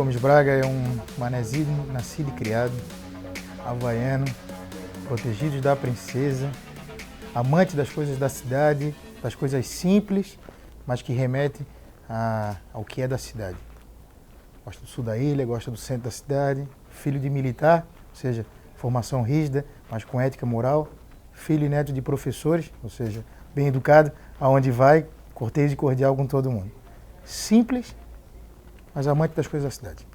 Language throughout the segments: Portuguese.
Gomes Braga é um manezinho nascido e criado, havaiano, protegido da princesa, amante das coisas da cidade, das coisas simples, mas que remetem ao que é da cidade. Gosta do sul da ilha, gosta do centro da cidade, filho de militar, ou seja, formação rígida, mas com ética moral, filho e neto de professores, ou seja, bem educado, aonde vai, cortês e cordial com todo mundo. Simples, mas amante das coisas da cidade.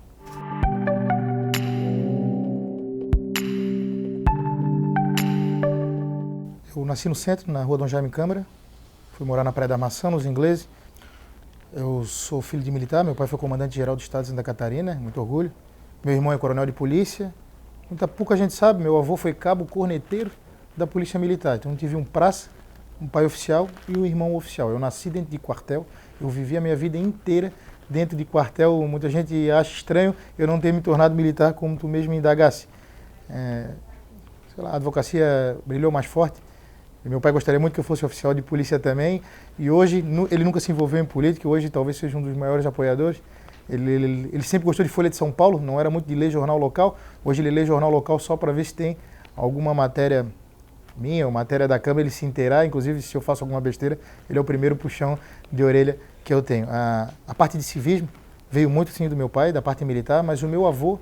Eu nasci no centro, na rua Dom Jaime Câmara, fui morar na Praia da Maçã, nos ingleses. Eu sou filho de militar, meu pai foi comandante-geral do estado de Santa Catarina, muito orgulho. Meu irmão é coronel de polícia. Muita pouca gente sabe, meu avô foi cabo corneteiro da polícia militar. Então eu tive um praça, um pai oficial e um irmão oficial. Eu nasci dentro de quartel, eu vivi a minha vida inteira dentro de quartel. Muita gente acha estranho eu não ter me tornado militar, como tu mesmo indagasse. Sei lá, a advocacia brilhou mais forte. E meu pai gostaria muito que eu fosse oficial de polícia também. E hoje, ele nunca se envolveu em política, hoje talvez seja um dos maiores apoiadores. Ele sempre gostou de Folha de São Paulo, não era muito de ler jornal local. Hoje ele lê jornal local só para ver se tem alguma matéria minha ou matéria da Câmara, ele se inteirar. Inclusive, se eu faço alguma besteira, ele é o primeiro puxão de orelha que eu tenho. A parte de civismo veio muito sim do meu pai, da parte militar, mas o meu avô,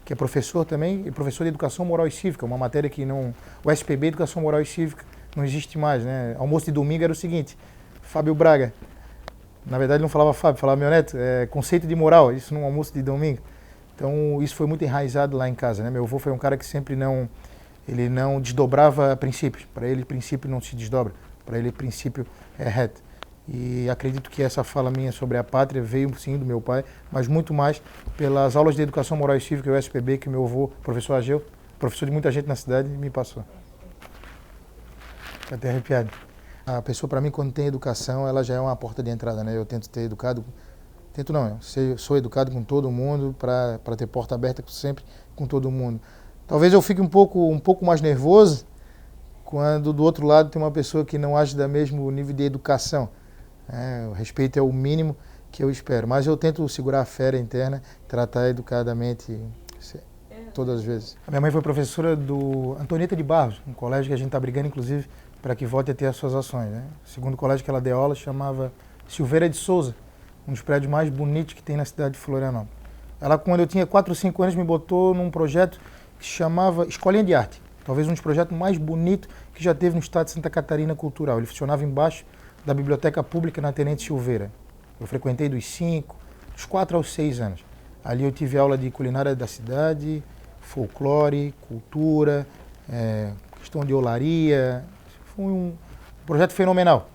que é professor também, é professor de Educação Moral e Cívica, uma matéria que não... O SPB, Educação Moral e Cívica, não existe mais, né? Almoço de domingo era o seguinte, Fábio Braga, na verdade não falava Fábio, falava meu neto, conceito de moral, isso num almoço de domingo. Então isso foi muito enraizado lá em casa, né? Meu avô foi um cara que sempre não desdobrava princípios. Para ele, princípio não se desdobra. Para ele, princípio é reto. E acredito que essa fala minha sobre a pátria veio sim do meu pai, mas muito mais pelas aulas de Educação Moral e Cívica, o SPB, que meu avô, professor Ageu, professor de muita gente na cidade, me passou. Fico até arrepiado. A pessoa, para mim, quando tem educação, ela já é uma porta de entrada, né? Eu tento ter educado, sou educado com todo mundo para ter porta aberta sempre com todo mundo. Talvez eu fique um pouco mais nervoso quando do outro lado tem uma pessoa que não age do mesmo nível de educação. O respeito é o mínimo que eu espero, mas eu tento segurar a fera interna, tratar educadamente todas as vezes. A minha mãe foi professora do Antonieta de Barros, um colégio que a gente está brigando, inclusive, para que volte a ter as suas ações, né? O segundo colégio que ela deu aula chamava Silveira de Souza, um dos prédios mais bonitos que tem na cidade de Florianópolis. Ela, quando eu tinha 4 ou 5 anos, me botou num projeto que se chamava Escolinha de Arte, talvez um dos projetos mais bonitos que já teve no estado de Santa Catarina cultural. Ele funcionava embaixo da Biblioteca Pública na Tenente Silveira. Eu frequentei dos 4 aos 6 anos. Ali eu tive aula de culinária da cidade, folclore, cultura, questão de olaria. Foi um projeto fenomenal.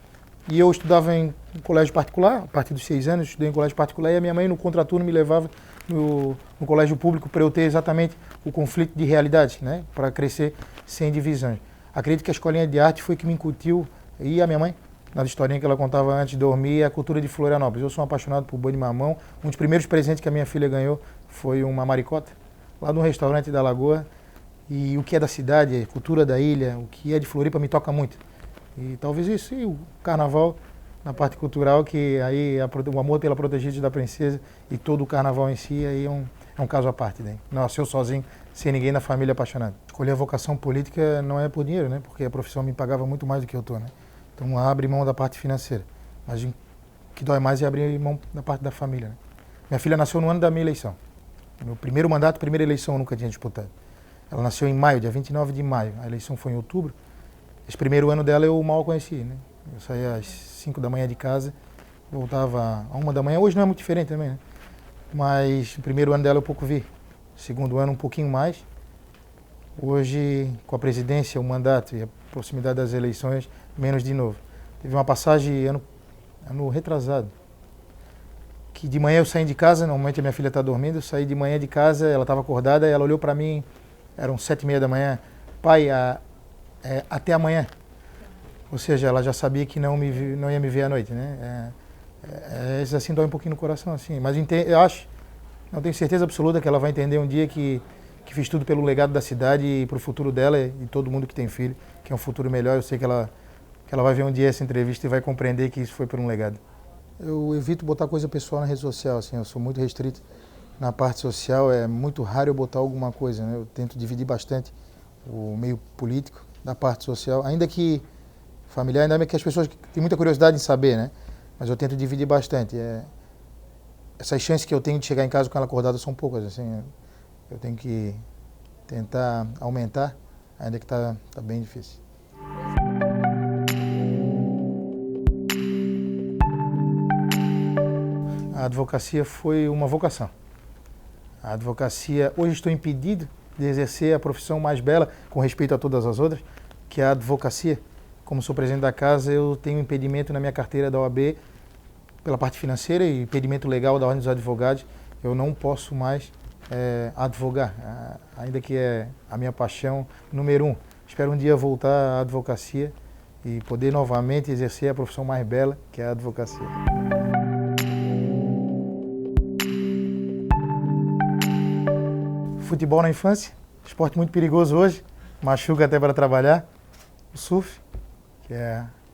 E eu estudava em um colégio particular, a partir dos 6 anos, estudei em colégio particular, e a minha mãe no contraturno me levava no colégio público para eu ter exatamente o conflito de realidades, né? Para crescer sem divisões. Acredito que a escolinha de arte foi que me incutiu, e a minha mãe, na historinha que ela contava antes de dormir, a cultura de Florianópolis. Eu sou um apaixonado por boi de mamão. Um dos primeiros presentes que a minha filha ganhou foi uma maricota, lá no restaurante da Lagoa. E o que é da cidade, a cultura da ilha, o que é de Floripa me toca muito. E talvez isso, e o carnaval na parte cultural, que aí o amor pela Protegidos da Princesa e todo o carnaval em si aí é um caso à parte. Né? Nasceu sozinho, sem ninguém na família apaixonado. Escolher a vocação política não é por dinheiro, né? Porque a profissão me pagava muito mais do que eu estou. Né? Então abre mão da parte financeira. Mas o que dói mais é abrir mão da parte da família. Né? Minha filha nasceu no ano da minha eleição. Meu primeiro mandato, primeira eleição eu nunca tinha disputado. Ela nasceu em maio, dia 29 de maio. A eleição foi em outubro. Esse primeiro ano dela eu mal conheci, né? Eu saía às 5 da manhã de casa, voltava a 1 da manhã. Hoje não é muito diferente também, né? Mas o primeiro ano dela eu pouco vi. O segundo ano um pouquinho mais. Hoje, com a presidência, o mandato e a proximidade das eleições, menos de novo. Teve uma passagem ano retrasado, que de manhã eu saí de casa, normalmente a minha filha está dormindo, eu saí de manhã de casa, ela estava acordada, e ela olhou para mim, eram 7h30 da manhã, pai, até amanhã. Ou seja, ela já sabia que não ia me ver à noite, né? Isso assim dói um pouquinho no coração, assim. Mas eu acho, não tenho certeza absoluta que ela vai entender um dia que fiz tudo pelo legado da cidade e para o futuro dela e todo mundo que tem filho, que é um futuro melhor. Eu sei que ela vai ver um dia essa entrevista e vai compreender que isso foi por um legado. Eu evito botar coisa pessoal na rede social, assim, eu sou muito restrito na parte social é muito raro eu botar alguma coisa, né? Eu tento dividir bastante o meio político da parte social, ainda que familiar, ainda que as pessoas têm muita curiosidade em saber, né? Mas eu tento dividir bastante. Essas chances que eu tenho de chegar em casa com ela acordada são poucas, assim. Eu tenho que tentar aumentar, ainda que tá bem difícil. A advocacia foi uma vocação. A advocacia, hoje estou impedido de exercer a profissão mais bela, com respeito a todas as outras, que é a advocacia. Como sou presidente da casa, eu tenho impedimento na minha carteira da OAB pela parte financeira e impedimento legal da Ordem dos Advogados. Eu não posso mais advogar, ainda que é a minha paixão número 1. Espero um dia voltar à advocacia e poder novamente exercer a profissão mais bela, que é a advocacia. Futebol na infância, esporte muito perigoso hoje, machuca até para trabalhar. O surf, que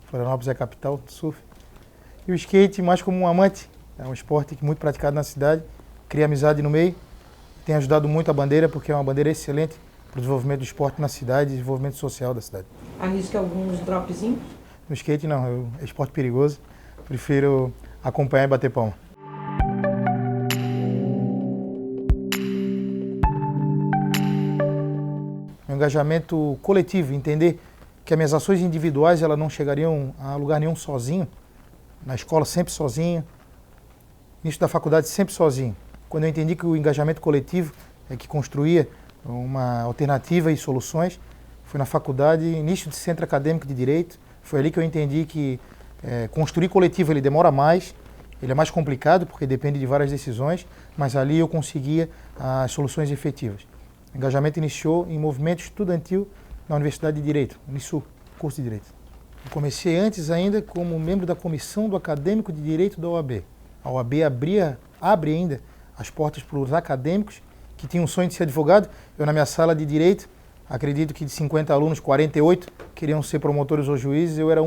Florianópolis é a capital do surf. E o skate mais como um amante, é um esporte muito praticado na cidade, cria amizade no meio, tem ajudado muito a bandeira, porque é uma bandeira excelente para o desenvolvimento do esporte na cidade e desenvolvimento social da cidade. Arrisca alguns dropzinhos? No skate não, é esporte perigoso, prefiro acompanhar e bater palma. Um engajamento coletivo, entender que as minhas ações individuais elas não chegariam a lugar nenhum sozinho, na escola sempre sozinho, início da faculdade sempre sozinho. Quando eu entendi que o engajamento coletivo é que construía uma alternativa e soluções, foi na faculdade, início de centro acadêmico de Direito, foi ali que eu entendi que construir coletivo ele demora mais, ele é mais complicado porque depende de várias decisões, mas ali eu conseguia as soluções efetivas. O engajamento iniciou em movimento estudantil na Universidade de Direito, Unisul, curso de Direito. Eu comecei antes ainda como membro da Comissão do Acadêmico de Direito da OAB. A OAB abre ainda as portas para os acadêmicos que tinham um sonho de ser advogado. Eu na minha sala de Direito, acredito que de 50 alunos, 48 queriam ser promotores ou juízes. Eu era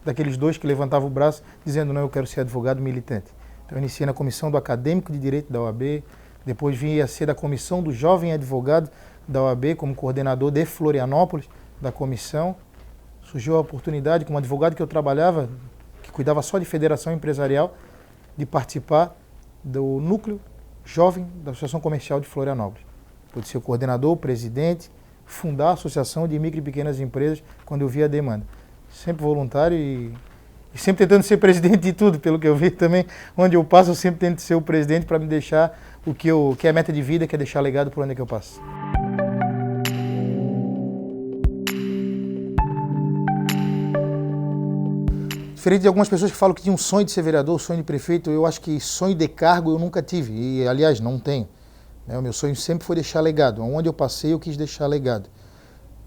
daqueles 2 que levantava o braço dizendo não, eu quero ser advogado militante. Então eu iniciei na Comissão do Acadêmico de Direito da OAB, depois vim a ser da Comissão do Jovem Advogado da OAB como coordenador de Florianópolis da comissão. Surgiu a oportunidade, como advogado que eu trabalhava, que cuidava só de federação empresarial, de participar do núcleo jovem da Associação Comercial de Florianópolis. Pude ser o coordenador, o presidente, fundar a Associação de Micro e Pequenas Empresas quando eu vi a demanda. Sempre voluntário e sempre tentando ser presidente de tudo, pelo que eu vi também. Onde eu passo, eu sempre tento ser o presidente para me deixar o que é a meta de vida, que é deixar legado por onde é que eu passo. Diferente de algumas pessoas que falam que tinham um sonho de ser vereador, sonho de prefeito, eu acho que sonho de cargo eu nunca tive, e aliás, não tenho. O meu sonho sempre foi deixar legado. Onde eu passei, eu quis deixar legado.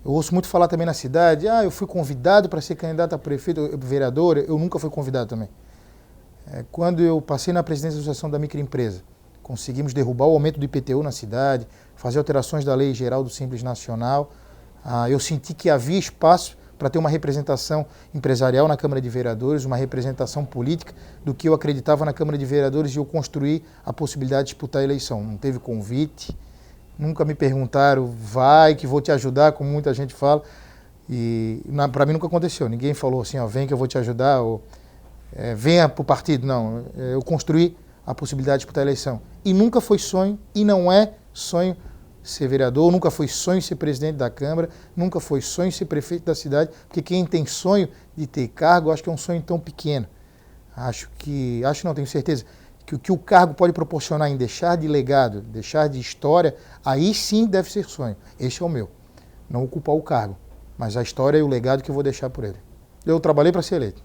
Eu ouço muito falar também na cidade, eu fui convidado para ser candidato a prefeito, vereador, eu nunca fui convidado também. Quando eu passei na presidência da Associação da Microempresa, conseguimos derrubar o aumento do IPTU na cidade, fazer alterações da Lei Geral do Simples Nacional, eu senti que havia espaço para ter uma representação empresarial na Câmara de Vereadores, uma representação política do que eu acreditava na Câmara de Vereadores e eu construí a possibilidade de disputar a eleição. Não teve convite, nunca me perguntaram, vai que vou te ajudar, como muita gente fala, e para mim nunca aconteceu. Ninguém falou assim, vem que eu vou te ajudar, ou venha para o partido. Não, eu construí a possibilidade de disputar a eleição. E nunca foi sonho, e não é sonho, ser vereador, nunca foi sonho ser presidente da Câmara, nunca foi sonho ser prefeito da cidade, porque quem tem sonho de ter cargo, acho que é um sonho tão pequeno. Não, tenho certeza, que o que o cargo pode proporcionar em deixar de legado, deixar de história, aí sim deve ser sonho. Este é o meu. Não ocupar o cargo, mas a história e o legado que eu vou deixar por ele. Eu trabalhei para ser eleito.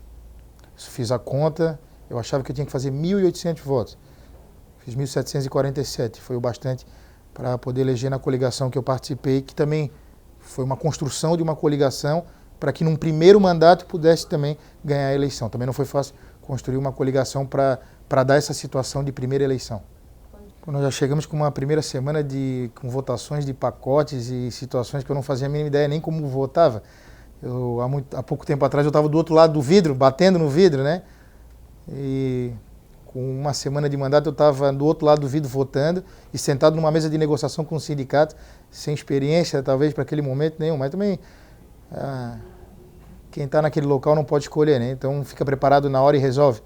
Fiz a conta, eu achava que eu tinha que fazer 1.800 votos. Fiz 1.747, foi o bastante para poder eleger na coligação que eu participei, que também foi uma construção de uma coligação para que num primeiro mandato pudesse também ganhar a eleição. Também não foi fácil construir uma coligação para dar essa situação de primeira eleição. Nós já chegamos com uma primeira semana com votações de pacotes e situações que eu não fazia a mínima ideia nem como votava. Há pouco tempo atrás eu estava do outro lado do vidro, batendo no vidro, né? E Com uma semana de mandato, eu estava do outro lado do vidro votando e sentado numa mesa de negociação com o sindicato, sem experiência, talvez, para aquele momento nenhum. Mas também, quem está naquele local não pode escolher, né? Então, fica preparado na hora e resolve.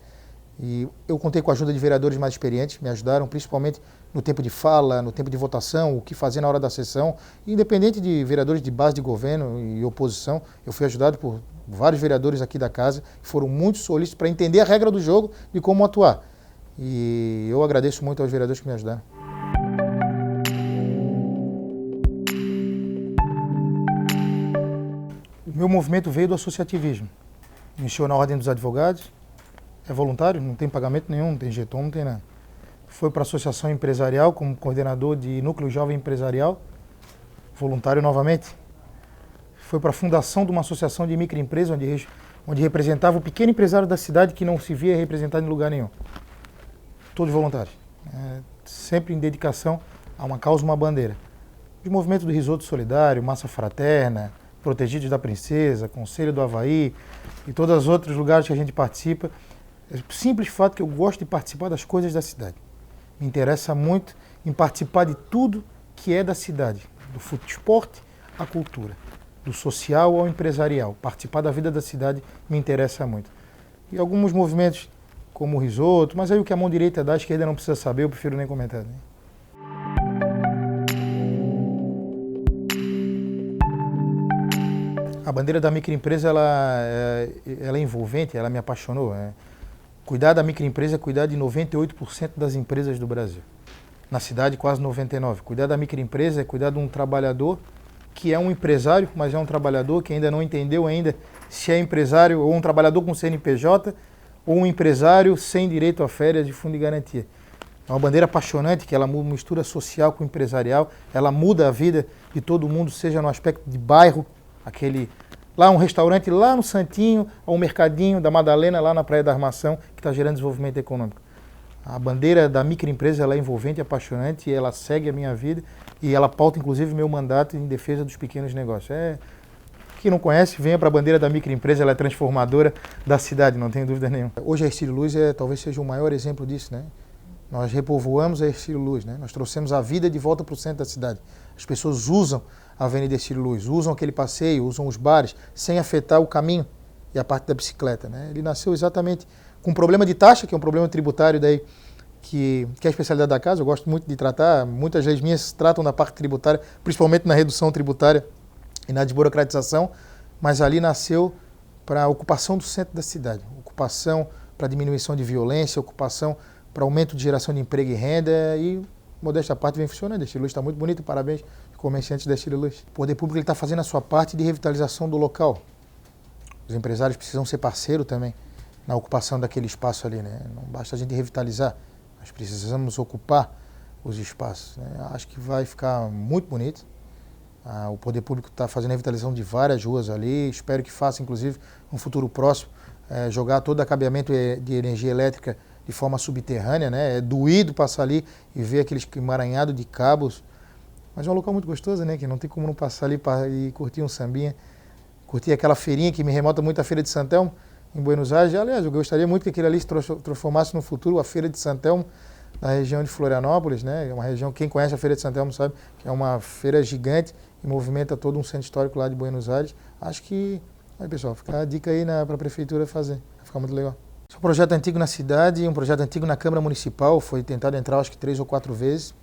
E eu contei com a ajuda de vereadores mais experientes, me ajudaram, principalmente no tempo de fala, no tempo de votação, o que fazer na hora da sessão. Independente de vereadores de base de governo e oposição, eu fui ajudado por vários vereadores aqui da casa, que foram muito solícitos para entender a regra do jogo e como atuar. E eu agradeço muito aos vereadores que me ajudaram. O meu movimento veio do associativismo. Iniciou na Ordem dos Advogados, é voluntário, não tem pagamento nenhum, não tem jeton, não tem nada. Foi para a Associação Empresarial como coordenador de Núcleo Jovem Empresarial, voluntário novamente. Foi para a fundação de uma associação de microempresas, onde representava o pequeno empresário da cidade que não se via representado em lugar nenhum. Todos voluntários, sempre em dedicação a uma causa, uma bandeira. Os movimentos do Risoto Solidário, Massa Fraterna, Protegidos da Princesa, Conselho do Havaí e todos os outros lugares que a gente participa. É o simples fato que eu gosto de participar das coisas da cidade. Me interessa muito em participar de tudo que é da cidade, do esporte à cultura, do social ao empresarial. Participar da vida da cidade me interessa muito. E alguns movimentos como o Risoto, mas aí o que a mão direita dá, a esquerda não precisa saber, eu prefiro nem comentar. Né? A bandeira da microempresa, ela é envolvente, ela me apaixonou. Cuidar da microempresa é cuidar de 98% das empresas do Brasil. Na cidade, quase 99%. Cuidar da microempresa é cuidar de um trabalhador que é um empresário, mas é um trabalhador que ainda não entendeu ainda se é empresário ou um trabalhador com CNPJ ou um empresário sem direito a férias de fundo de garantia. É uma bandeira apaixonante, que ela mistura social com empresarial, ela muda a vida de todo mundo, seja no aspecto de bairro, lá um restaurante lá no Santinho, ou um mercadinho da Madalena lá na Praia da Armação, que está gerando desenvolvimento econômico. A bandeira da microempresa ela é envolvente, apaixonante, e ela segue a minha vida e ela pauta inclusive meu mandato em defesa dos pequenos negócios. Quem não conhece, venha para a bandeira da microempresa, ela é transformadora da cidade, não tenho dúvida nenhuma. Hoje a Hercílio Luz talvez seja o maior exemplo disso, né? Nós repovoamos a Hercílio Luz, né? Nós trouxemos a vida de volta para o centro da cidade. As pessoas usam a Avenida Hercílio Luz, usam aquele passeio, usam os bares, sem afetar o caminho e a parte da bicicleta, né? Ele nasceu exatamente com um problema de taxa, que é um problema tributário daí, que é a especialidade da casa, eu gosto muito de tratar, muitas leis minhas tratam da parte tributária, principalmente na redução tributária e na desburocratização, mas ali nasceu para a ocupação do centro da cidade, ocupação para diminuição de violência, ocupação para aumento de geração de emprego e renda e, modéstia à parte, vem funcionando. A Hercílio Luz está muito bonito, parabéns aos comerciantes da Hercílio Luz. O poder público está fazendo a sua parte de revitalização do local. Os empresários precisam ser parceiros também na ocupação daquele espaço ali, né? Não basta a gente revitalizar, nós precisamos ocupar os espaços, né? Acho que vai ficar muito bonito. O poder público está fazendo a revitalização de várias ruas ali, espero que faça, inclusive, no futuro próximo, jogar todo o acabeamento de energia elétrica de forma subterrânea, né? É doído passar ali e ver aqueles emaranhados de cabos, mas é um local muito gostoso, né? Que não tem como não passar ali e curtir um sambinha, curtir aquela feirinha que me remota muito à Feira de Santelmo, em Buenos Aires. Aliás, eu gostaria muito que aquele ali se transformasse no futuro a Feira de Santelmo, na região de Florianópolis, né? É uma região, quem conhece a Feira de Santelmo sabe que é uma feira gigante e movimenta todo um centro histórico lá de Buenos Aires. Acho que, aí pessoal, fica a dica aí para a prefeitura fazer, vai ficar muito legal. Esse é um projeto antigo na cidade, um projeto antigo na Câmara Municipal, foi tentado entrar acho que 3 ou 4 vezes,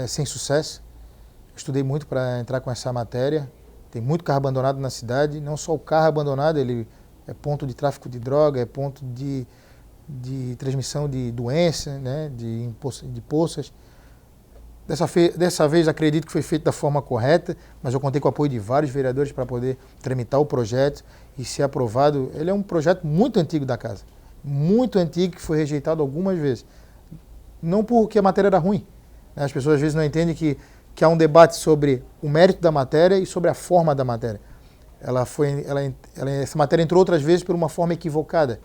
sem sucesso. Estudei muito para entrar com essa matéria, tem muito carro abandonado na cidade, não só o carro abandonado, ele é ponto de tráfico de droga, é ponto de transmissão de doença, né, de poças. Dessa vez acredito que foi feito da forma correta, mas eu contei com o apoio de vários vereadores para poder tramitar o projeto e ser aprovado. Ele é um projeto muito antigo da casa, muito antigo, que foi rejeitado algumas vezes. Não porque a matéria era ruim, né? As pessoas às vezes não entendem que há um debate sobre o mérito da matéria e sobre a forma da matéria. Essa matéria entrou outras vezes por uma forma equivocada.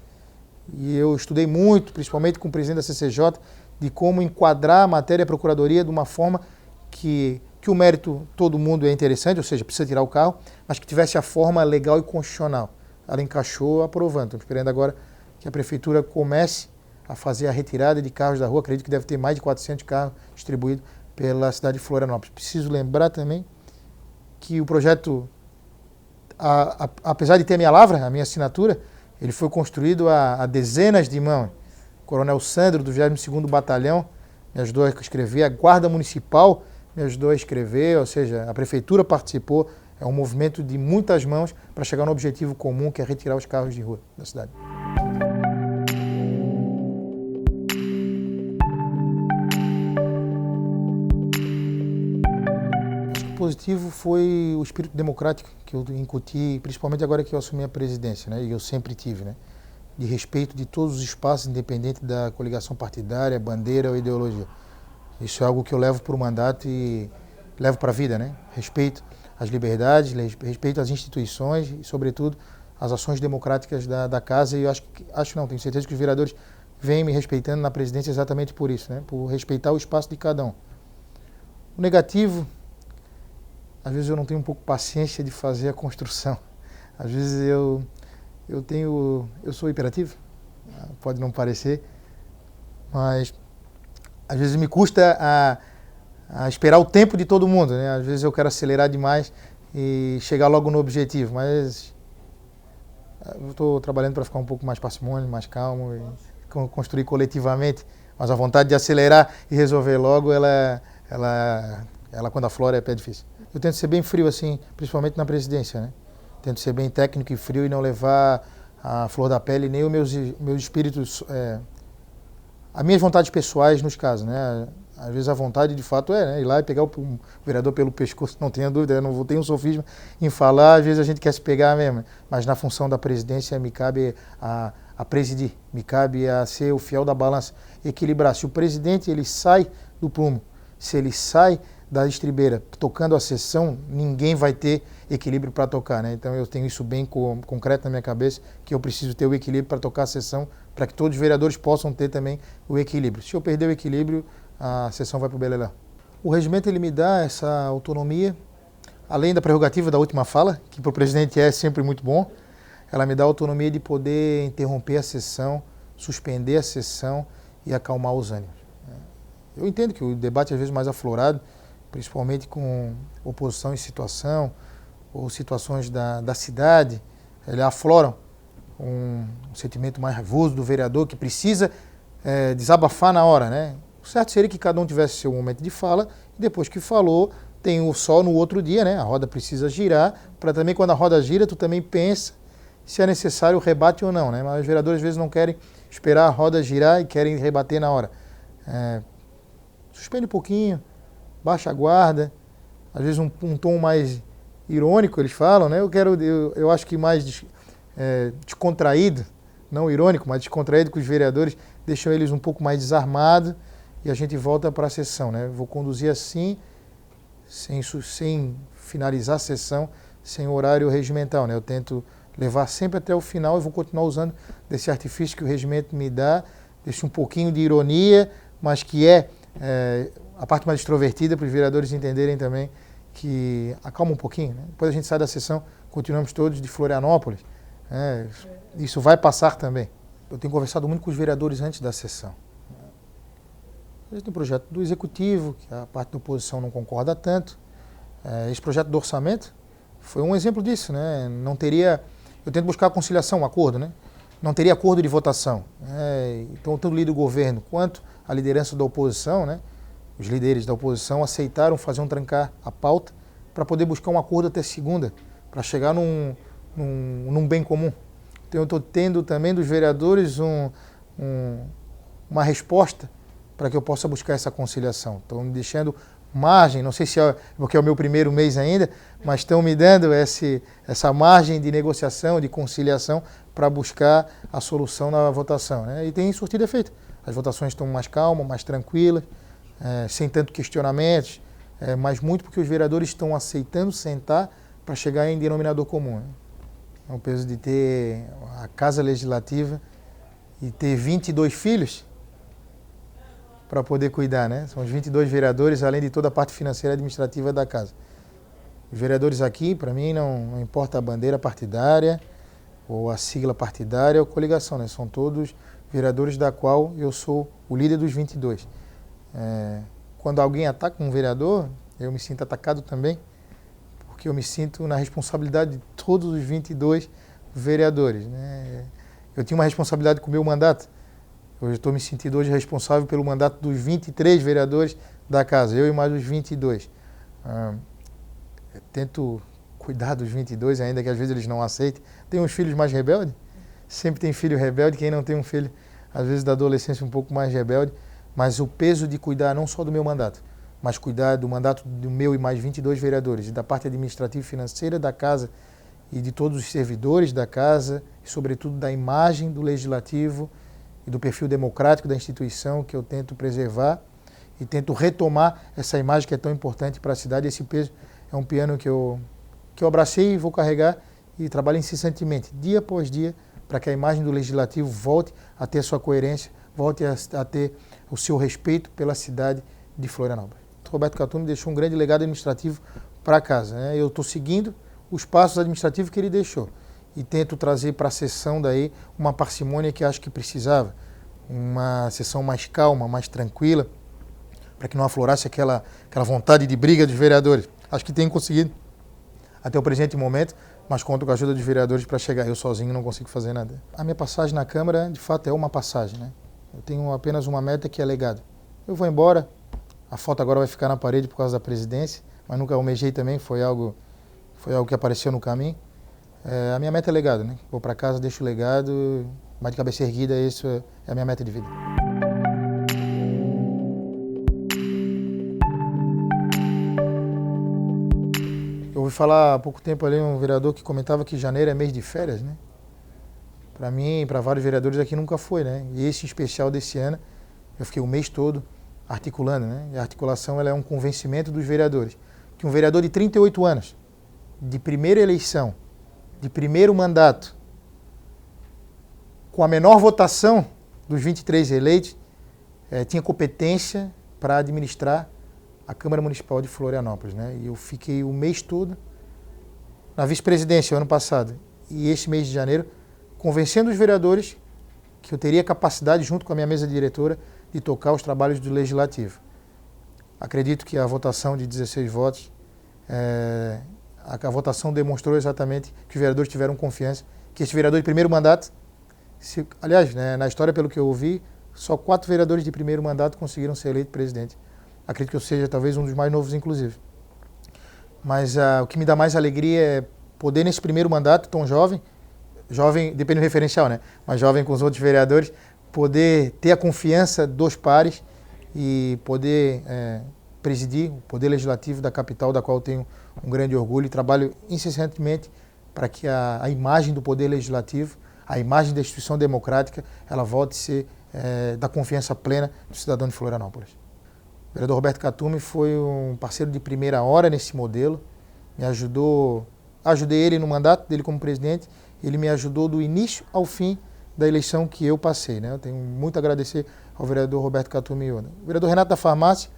E eu estudei muito, principalmente com o presidente da CCJ, de como enquadrar a matéria e a procuradoria de uma forma que o mérito todo mundo é interessante, ou seja, precisa tirar o carro, mas que tivesse a forma legal e constitucional. Ela encaixou aprovando. Estou esperando agora que a prefeitura comece a fazer a retirada de carros da rua. Acredito que deve ter mais de 400 carros distribuídos pela cidade de Florianópolis. Preciso lembrar também que o projeto, apesar de ter a minha lavra, a minha assinatura, ele foi construído a dezenas de mãos. O Coronel Sandro, do 22º Batalhão, me ajudou a escrever, a Guarda Municipal me ajudou a escrever, ou seja, a Prefeitura participou. É um movimento de muitas mãos para chegar no objetivo comum, que é retirar os carros de rua da cidade. O positivo foi o espírito democrático que eu incuti, principalmente agora que eu assumi a presidência, né? E eu sempre tive, né? De respeito de todos os espaços, independente da coligação partidária, bandeira ou ideologia. Isso é algo que eu levo para o mandato e levo para a vida, né? Respeito às liberdades, respeito às instituições e, sobretudo, às ações democráticas da casa. E eu tenho certeza que os vereadores vêm me respeitando na presidência exatamente por isso, né? Por respeitar o espaço de cada um. O negativo, às vezes eu não tenho um pouco paciência de fazer a construção. Às vezes eu sou hiperativo, pode não parecer, mas às vezes me custa a esperar o tempo de todo mundo, né? Às vezes eu quero acelerar demais e chegar logo no objetivo, mas eu estou trabalhando para ficar um pouco mais parcimônio, mais calmo e construir coletivamente, mas a vontade de acelerar e resolver logo, ela quando aflora é pé difícil. Eu tento ser bem frio assim, principalmente na presidência, né? Tento ser bem técnico e frio e não levar a flor da pele nem os meus espíritos, as minhas vontades pessoais nos casos, né? Às vezes a vontade de fato né, ir lá e pegar o vereador pelo pescoço, não tenha dúvida, eu não vou ter um sofisma em falar, às vezes a gente quer se pegar mesmo, mas na função da presidência me cabe a presidir, me cabe a ser o fiel da balança, equilibrar. Se o presidente ele sai do prumo, se ele sai da estribeira tocando a sessão, ninguém vai ter equilíbrio para tocar, né? Então eu tenho isso bem concreto na minha cabeça, que eu preciso ter o equilíbrio para tocar a sessão, para que todos os vereadores possam ter também o equilíbrio. Se eu perder o equilíbrio, a sessão vai para o beleléu. O regimento ele me dá essa autonomia, além da prerrogativa da última fala, que para o presidente é sempre muito bom, ela me dá a autonomia de poder interromper a sessão, suspender a sessão e acalmar os ânimos. Eu entendo que o debate às vezes mais aflorado, principalmente com oposição em situação ou situações da cidade, eles afloram um sentimento mais raivoso do vereador que precisa desabafar na hora, né? O certo seria que cada um tivesse seu momento de fala e depois que falou, tem o sol no outro dia, né? A roda precisa girar, para também quando a roda gira, tu também pensa se é necessário o rebate ou não, né? Mas os vereadores às vezes não querem esperar a roda girar e querem rebater na hora. Suspende um pouquinho, baixa a guarda, às vezes um tom mais irônico, eles falam, né? Eu acho que mais descontraído, não irônico, mas descontraído, que os vereadores deixam eles um pouco mais desarmados e a gente volta para a sessão, né? Vou conduzir assim, sem finalizar a sessão, sem horário regimental, né? Eu tento levar sempre até o final e vou continuar usando desse artifício que o regimento me dá, desse um pouquinho de ironia, mas que a parte mais extrovertida para os vereadores entenderem também que acalma um pouquinho, né? Depois a gente sai da sessão, continuamos todos de Florianópolis, isso vai passar também. Eu tenho conversado muito com os vereadores antes da sessão. A gente tem um projeto do Executivo, que a parte da oposição não concorda tanto. Esse projeto do orçamento foi um exemplo disso, né? Eu tento buscar a conciliação, um acordo, né? Não teria acordo de votação. Então, tanto o líder do governo quanto a liderança da oposição, né? Os líderes da oposição aceitaram fazer um trancar a pauta para poder buscar um acordo até segunda, para chegar num bem comum. Então, eu estou tendo também dos vereadores uma resposta para que eu possa buscar essa conciliação. Estão me deixando margem, não sei se é porque é o meu primeiro mês ainda, mas estão me dando essa margem de negociação, de conciliação, para buscar a solução na votação, né? E tem surtido efeito. As votações estão mais calmas, mais tranquilas, sem tanto questionamentos, mas muito porque os vereadores estão aceitando sentar para chegar em denominador comum, né? É o peso de ter a Casa Legislativa e ter 22 filhos para poder cuidar, né? São os 22 vereadores, além de toda a parte financeira e administrativa da casa. Os vereadores aqui, para mim, não importa a bandeira partidária, ou a sigla partidária, ou coligação, né? São todos vereadores da qual eu sou o líder dos 22. Quando alguém ataca um vereador, eu me sinto atacado também, porque eu me sinto na responsabilidade de todos os 22 vereadores, né? Eu tinha uma responsabilidade com o meu mandato. Eu estou me sentindo hoje responsável pelo mandato dos 23 vereadores da casa, eu e mais os 22. Tento cuidar dos 22, ainda que às vezes eles não aceitem. Tem uns filhos mais rebeldes, sempre tem filho rebelde, quem não tem um filho, às vezes da adolescência um pouco mais rebelde, mas o peso de cuidar não só do meu mandato, mas cuidar do mandato do meu e mais 22 vereadores, e da parte administrativa e financeira da casa, e de todos os servidores da casa, e sobretudo da imagem do Legislativo e do perfil democrático da instituição, que eu tento preservar e tento retomar essa imagem que é tão importante para a cidade. Esse peso é um piano que eu abracei e vou carregar e trabalho incessantemente, dia após dia, para que a imagem do Legislativo volte a ter a sua coerência, volte a ter o seu respeito pela cidade de Florianópolis. O Roberto Katumy deixou um grande legado administrativo para casa, né? Eu estou seguindo os passos administrativos que ele deixou e tento trazer para a sessão daí uma parcimônia que acho que precisava, uma sessão mais calma, mais tranquila, para que não aflorasse aquela vontade de briga dos vereadores. Acho que tenho conseguido até o presente momento, mas conto com a ajuda dos vereadores para chegar. Eu sozinho não consigo fazer nada. A minha passagem na Câmara, de fato, é uma passagem, né? Eu tenho apenas uma meta que é legado. Eu vou embora, a foto agora vai ficar na parede por causa da presidência, mas nunca almejei também, foi algo que apareceu no caminho. A minha meta é legado, né? Vou para casa, deixo o legado, mas de cabeça erguida, isso é a minha meta de vida. Eu ouvi falar há pouco tempo ali um vereador que comentava que janeiro é mês de férias, né? Para mim e para vários vereadores aqui nunca foi, né? E esse especial desse ano, eu fiquei o mês todo articulando, né? E a articulação ela é um convencimento dos vereadores. Que um vereador de 38 anos, de primeira eleição, de primeiro mandato, com a menor votação dos 23 eleitos, tinha competência para administrar a Câmara Municipal de Florianópolis, né? E eu fiquei o mês todo na vice-presidência, ano passado, e esse mês de janeiro, convencendo os vereadores que eu teria capacidade, junto com a minha mesa diretora, de tocar os trabalhos do Legislativo. Acredito que a votação de 16 votos, a votação demonstrou exatamente que os vereadores tiveram confiança, que esse vereador de primeiro mandato, aliás, né, na história, pelo que eu ouvi, só 4 vereadores de primeiro mandato conseguiram ser eleitos presidente. Acredito que eu seja talvez um dos mais novos, inclusive. Mas o que me dá mais alegria é poder, nesse primeiro mandato, tão jovem, depende do referencial, né? Mas jovem com os outros vereadores, poder ter a confiança dos pares e poder presidir o Poder Legislativo da capital, da qual eu tenho um grande orgulho, e trabalho incessantemente para que a imagem do Poder Legislativo, a imagem da instituição democrática, ela volte a ser da confiança plena do cidadão de Florianópolis. O vereador Roberto Katumy foi um parceiro de primeira hora nesse modelo, ajudei ele no mandato dele como presidente, ele me ajudou do início ao fim da eleição que eu passei, né? Eu tenho muito a agradecer ao vereador Roberto Katumy. O vereador Renato da Farmácia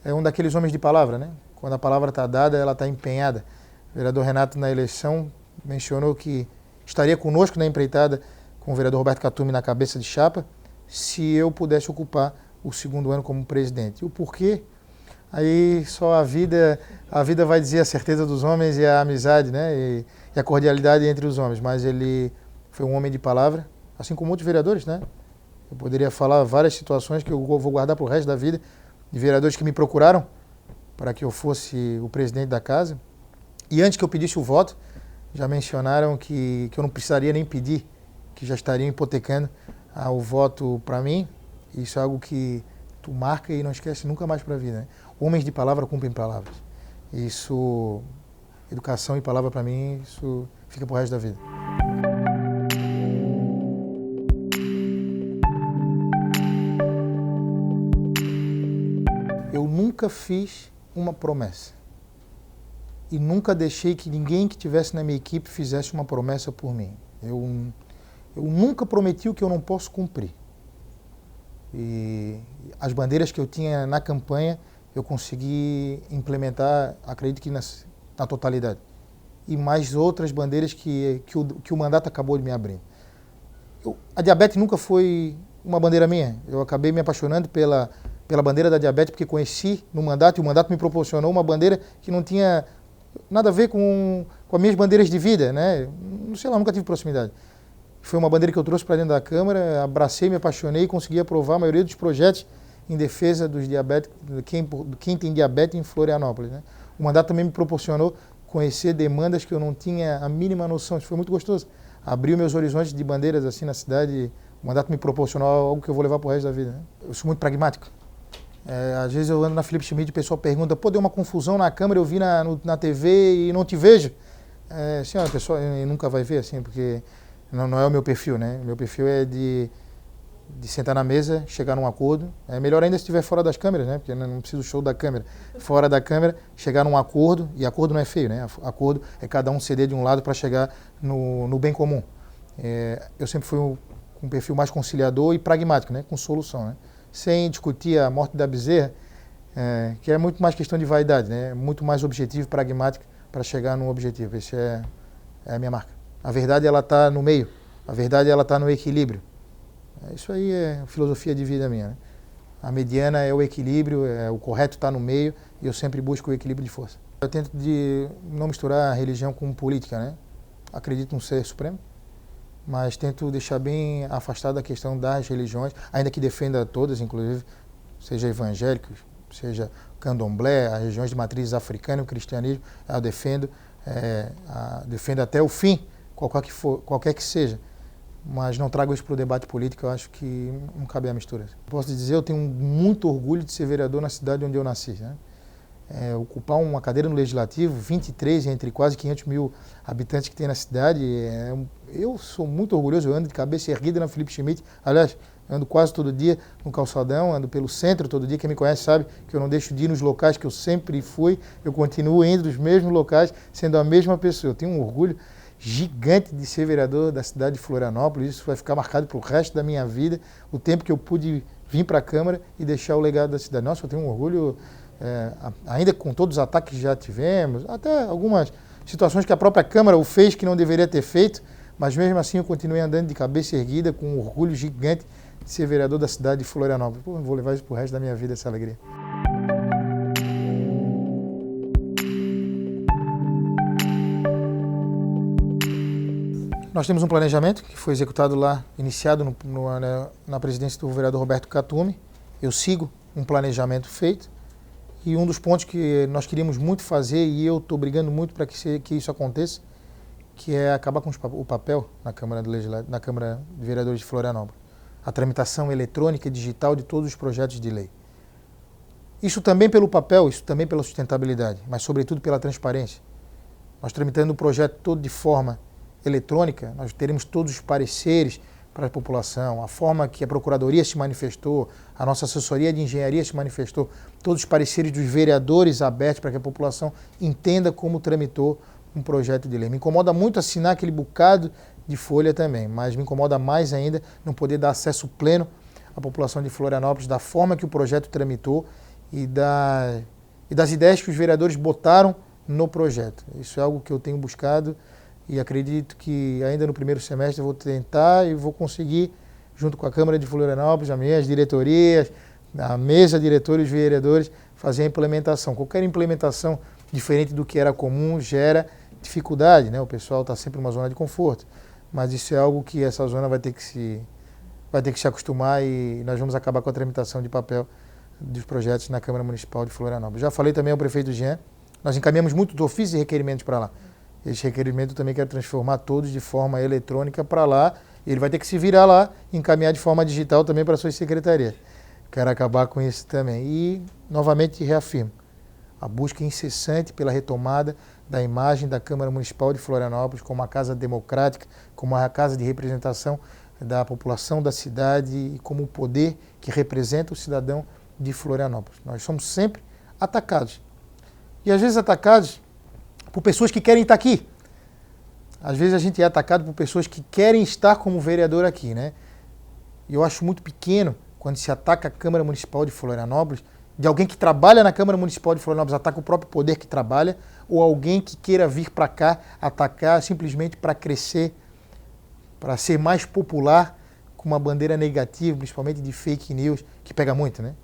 é um daqueles homens de palavra, né? Quando a palavra está dada, ela está empenhada. O vereador Renato, na eleição, mencionou que estaria conosco na empreitada com o vereador Roberto Katumy na cabeça de chapa, se eu pudesse ocupar o segundo ano como presidente. E o porquê? Aí só a vida vai dizer a certeza dos homens e a amizade, né? E a cordialidade entre os homens. Mas ele foi um homem de palavra, assim como outros vereadores, né? Eu poderia falar várias situações que eu vou guardar para o resto da vida, de vereadores que me procuraram para que eu fosse o presidente da casa. E antes que eu pedisse o voto, já mencionaram que eu não precisaria nem pedir, que já estariam hipotecando o voto para mim. Isso é algo que tu marca e não esquece nunca mais para a vida, né? Homens de palavra cumprem palavras. Isso, educação e palavra para mim, isso fica pro resto da vida. Eu nunca fiz uma promessa. E nunca deixei que ninguém que estivesse na minha equipe fizesse uma promessa por mim. Eu nunca prometi o que eu não posso cumprir. E as bandeiras que eu tinha na campanha, eu consegui implementar, acredito que na totalidade. E mais outras bandeiras que o mandato acabou de me abrir. A diabetes nunca foi uma bandeira minha. Eu acabei me apaixonando pela bandeira da diabetes porque conheci no mandato, e o mandato me proporcionou uma bandeira que não tinha nada a ver com as minhas bandeiras de vida, né? Não sei lá, nunca tive proximidade. Foi uma bandeira que eu trouxe para dentro da Câmara, abracei, me apaixonei e consegui aprovar a maioria dos projetos em defesa dos diabéticos, de quem tem diabetes em Florianópolis, né? O mandato também me proporcionou conhecer demandas que eu não tinha a mínima noção. Isso foi muito gostoso. Abriu meus horizontes de bandeiras assim na cidade. O mandato me proporcionou algo que eu vou levar para o resto da vida, né? Eu sou muito pragmático. Às vezes eu ando na Felipe Schmidt e o pessoal pergunta, pô, deu uma confusão na Câmara, eu vi na TV e não te vejo. Senhora, pessoal, nunca vai ver, assim, porque não é o meu perfil, né? O meu perfil é de sentar na mesa, chegar num acordo. É melhor ainda se estiver fora das câmeras, né? Porque não precisa do show da câmera. Fora da câmera, chegar num acordo, e acordo não é feio, né? Acordo é cada um ceder de um lado para chegar no bem comum. Eu sempre fui com um perfil mais conciliador e pragmático, né? Com solução, né? Sem discutir a morte da bezerra, que é muito mais questão de vaidade, né? Muito mais objetivo e pragmático para chegar num objetivo. Essa é a minha marca. A verdade, ela está no meio. A verdade, ela está no equilíbrio. Isso aí é filosofia de vida minha, né? A mediana é o equilíbrio, o correto está no meio, e eu sempre busco o equilíbrio de força. Eu tento de não misturar a religião com política, né? Acredito num ser supremo, mas tento deixar bem afastado a questão das religiões, ainda que defenda todas, inclusive, seja evangélicos, seja candomblé, as regiões de matriz africana, o cristianismo, eu defendo, defendo até o fim, qualquer que seja, mas não trago isso para o debate político, eu acho que não cabe a mistura. Posso dizer, eu tenho muito orgulho de ser vereador na cidade onde eu nasci, né? Ocupar uma cadeira no Legislativo, 23 entre quase 500 mil habitantes que tem na cidade, eu sou muito orgulhoso, eu ando de cabeça erguida na Felipe Schmidt, aliás, ando quase todo dia no calçadão, ando pelo centro todo dia, quem me conhece sabe que eu não deixo de ir nos locais que eu sempre fui, eu continuo indo nos mesmos locais, sendo a mesma pessoa. Eu tenho um orgulho gigante de ser vereador da cidade de Florianópolis, isso vai ficar marcado para o resto da minha vida, o tempo que eu pude vir para a Câmara e deixar o legado da cidade. Nossa, eu tenho um orgulho, ainda com todos os ataques que já tivemos, até algumas situações que a própria Câmara o fez que não deveria ter feito, mas mesmo assim eu continuei andando de cabeça erguida com um orgulho gigante de ser vereador da cidade de Florianópolis. Pô, vou levar isso para o resto da minha vida, essa alegria. Nós temos um planejamento que foi executado lá, iniciado na presidência do vereador Roberto Catume. Eu sigo um planejamento feito e um dos pontos que nós queríamos muito fazer, e eu estou brigando muito para que isso aconteça, que é acabar com o papel na Câmara de Vereadores de Florianópolis. A tramitação eletrônica e digital de todos os projetos de lei. Isso também pelo papel, isso também pela sustentabilidade, mas sobretudo pela transparência. Nós tramitando o projeto todo de forma eletrônica, nós teremos todos os pareceres para a população, a forma que a Procuradoria se manifestou, a nossa assessoria de engenharia se manifestou, todos os pareceres dos vereadores abertos para que a população entenda como tramitou um projeto de lei. Me incomoda muito assinar aquele bocado de folha também, mas me incomoda mais ainda não poder dar acesso pleno à população de Florianópolis da forma que o projeto tramitou e das ideias que os vereadores botaram no projeto. Isso é algo que eu tenho buscado e acredito que ainda no primeiro semestre eu vou tentar e vou conseguir, junto com a Câmara de Florianópolis, as minhas diretorias, a mesa diretora e os vereadores, fazer a implementação. Qualquer implementação diferente do que era comum gera dificuldade, né? O pessoal está sempre numa zona de conforto, mas isso é algo que essa zona vai ter que se acostumar e nós vamos acabar com a tramitação de papel dos projetos na Câmara Municipal de Florianópolis. Já falei também ao prefeito Jean, nós encaminhamos muito ofícios e requerimentos para lá. Esse requerimento eu também quero transformar todos de forma eletrônica para lá, e ele vai ter que se virar lá e encaminhar de forma digital também para a sua secretaria. Quero acabar com isso também. E, novamente, reafirmo, a busca incessante pela retomada da imagem da Câmara Municipal de Florianópolis como uma casa democrática, como uma casa de representação da população da cidade e como o poder que representa o cidadão de Florianópolis. Nós somos sempre atacados. E, às vezes, atacados por pessoas que querem estar aqui. Às vezes a gente é atacado por pessoas que querem estar como vereador aqui, né? E eu acho muito pequeno quando se ataca a Câmara Municipal de Florianópolis, de alguém que trabalha na Câmara Municipal de Florianópolis, ataca o próprio poder que trabalha, ou alguém que queira vir para cá atacar simplesmente para crescer para ser mais popular com uma bandeira negativa, principalmente de fake news, que pega muito, né?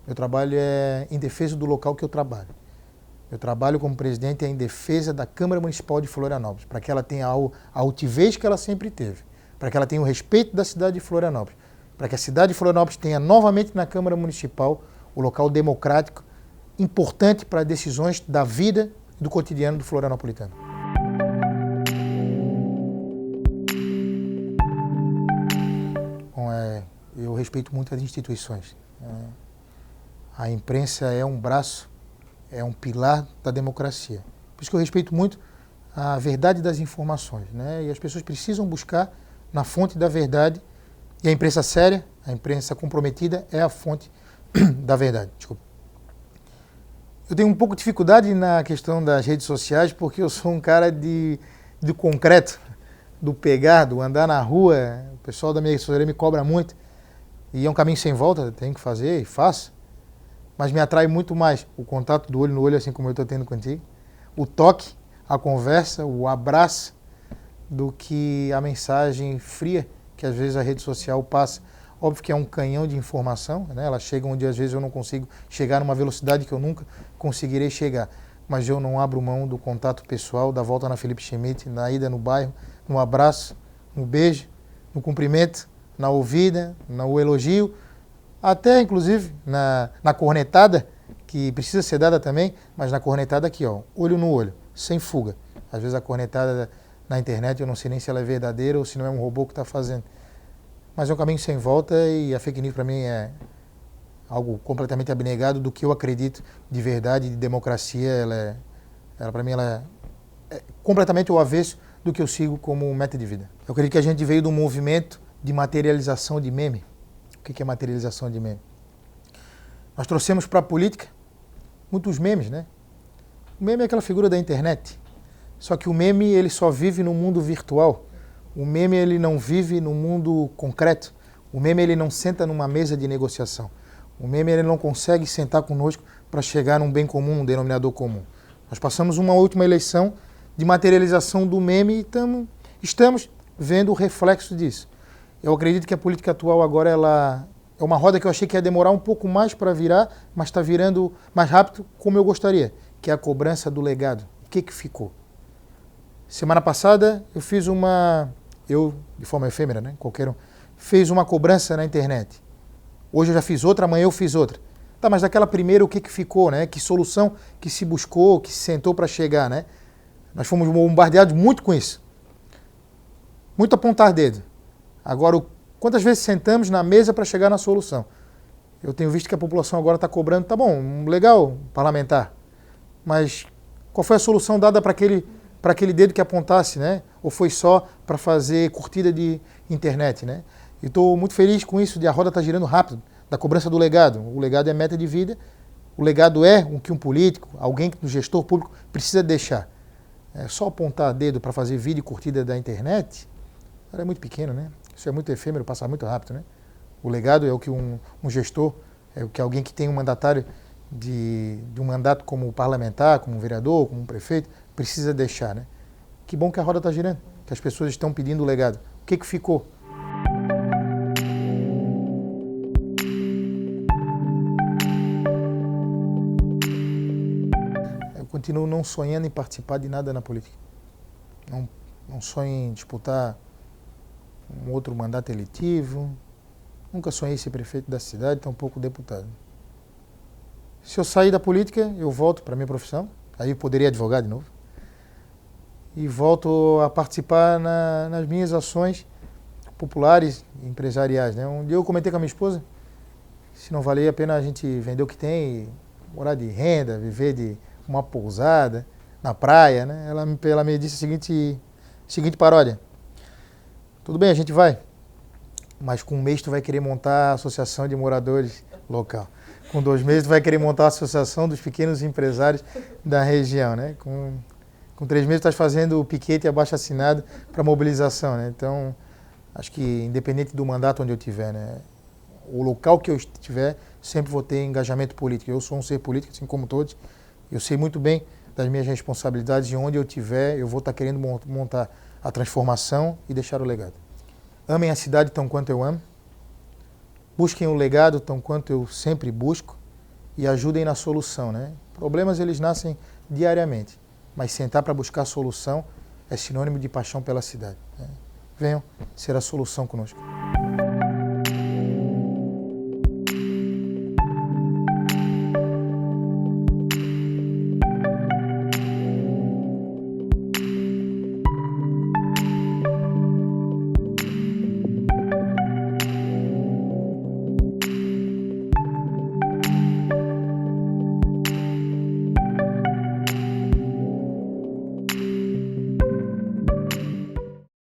Meu trabalho é em defesa do local que eu trabalho. Meu trabalho como presidente é em defesa da Câmara Municipal de Florianópolis, para que ela tenha a altivez que ela sempre teve, para que ela tenha o respeito da cidade de Florianópolis, para que a cidade de Florianópolis tenha novamente na Câmara Municipal o local democrático importante para decisões da vida e do cotidiano do florianopolitano. Bom, eu respeito muito as instituições. A imprensa é um braço, é um pilar da democracia. Por isso que eu respeito muito a verdade das informações, né? E as pessoas precisam buscar na fonte da verdade. E a imprensa séria, a imprensa comprometida é a fonte da verdade. Desculpa. Eu tenho um pouco de dificuldade na questão das redes sociais porque eu sou um cara do concreto, do pegar, do andar na rua. O pessoal da minha assessoria me cobra muito. E é um caminho sem volta, tenho que fazer e faço. Mas me atrai muito mais o contato do olho no olho, assim como eu estou tendo contigo, o toque, a conversa, o abraço, do que a mensagem fria que às vezes a rede social passa. Óbvio que é um canhão de informação, né? Ela chega onde às vezes eu não consigo chegar numa velocidade que eu nunca conseguirei chegar. Mas eu não abro mão do contato pessoal, da volta na Felipe Schmidt, na ida no bairro, no abraço, no beijo, no cumprimento, na ouvida, no elogio, até inclusive na cornetada, que precisa ser dada também, mas na cornetada aqui, ó, olho no olho, sem fuga. Às vezes a cornetada na internet eu não sei nem se ela é verdadeira ou se não é um robô que está fazendo. Mas é um caminho sem volta e a fake news para mim é algo completamente abnegado do que eu acredito de verdade, de democracia. Ela para mim ela é completamente o avesso do que eu sigo como meta de vida. Eu acredito que a gente veio de um movimento de materialização de meme. O que é materialização de meme? Nós trouxemos para a política muitos memes, né? O meme é aquela figura da internet. Só que o meme ele só vive no mundo virtual. O meme ele não vive no mundo concreto. O meme ele não senta numa mesa de negociação. O meme ele não consegue sentar conosco para chegar num bem comum, um denominador comum. Nós passamos uma última eleição de materialização do meme e estamos vendo o reflexo disso. Eu acredito que a política atual agora ela é uma roda que eu achei que ia demorar um pouco mais para virar, mas está virando mais rápido como eu gostaria, que é a cobrança do legado. O que ficou? Semana passada eu fiz de forma efêmera, né? Qualquer um, fez uma cobrança na internet. Hoje eu já fiz outra, amanhã eu fiz outra. Tá, mas daquela primeira o que ficou, né? Que solução que se buscou, que se sentou para chegar, né? Nós fomos bombardeados muito com isso. Muito apontar dedo. Agora, quantas vezes sentamos na mesa para chegar na solução? Eu tenho visto que a população agora está cobrando, tá bom, legal, parlamentar, mas qual foi a solução dada para aquele dedo que apontasse, né? Ou foi só para fazer curtida de internet, né? E estou muito feliz com isso, de a roda estar girando rápido, da cobrança do legado. O legado é meta de vida, o legado é o que um político, alguém, um gestor público precisa deixar. É só apontar dedo para fazer vídeo e curtida da internet, é muito pequeno, né? Isso é muito efêmero, passa muito rápido, né? O legado é o que um gestor, é o que alguém que tem um mandatário de um mandato como parlamentar, como vereador, como prefeito, precisa deixar, né? Que bom que a roda está girando, que as pessoas estão pedindo o legado. O que ficou? Eu continuo não sonhando em participar de nada na política. Não sonho em disputar um outro mandato eletivo. Nunca sonhei ser prefeito da cidade, tampouco deputado. Se eu sair da política, eu volto para a minha profissão, aí eu poderia advogar de novo, e volto a participar nas minhas ações populares e empresariais, né? Um dia eu comentei com a minha esposa, se não valia a pena a gente vender o que tem e morar de renda, viver de uma pousada na praia, né? Ela me disse a seguinte paródia: tudo bem, a gente vai, mas com um mês tu vai querer montar a associação de moradores local. Com 2 meses tu vai querer montar a associação dos pequenos empresários da região, né? Com 3 meses tu estás fazendo o piquete abaixo-assinado para mobilização, né? Então, acho que independente do mandato onde eu estiver, né? O local que eu estiver, sempre vou ter engajamento político. Eu sou um ser político, assim como todos. Eu sei muito bem das minhas responsabilidades e onde eu estiver, eu vou estar querendo montar a transformação e deixar o legado. Amem a cidade tão quanto eu amo, busquem o legado tão quanto eu sempre busco e ajudem na solução, né? Problemas eles nascem diariamente, mas sentar para buscar a solução é sinônimo de paixão pela cidade, né? Venham ser a solução conosco.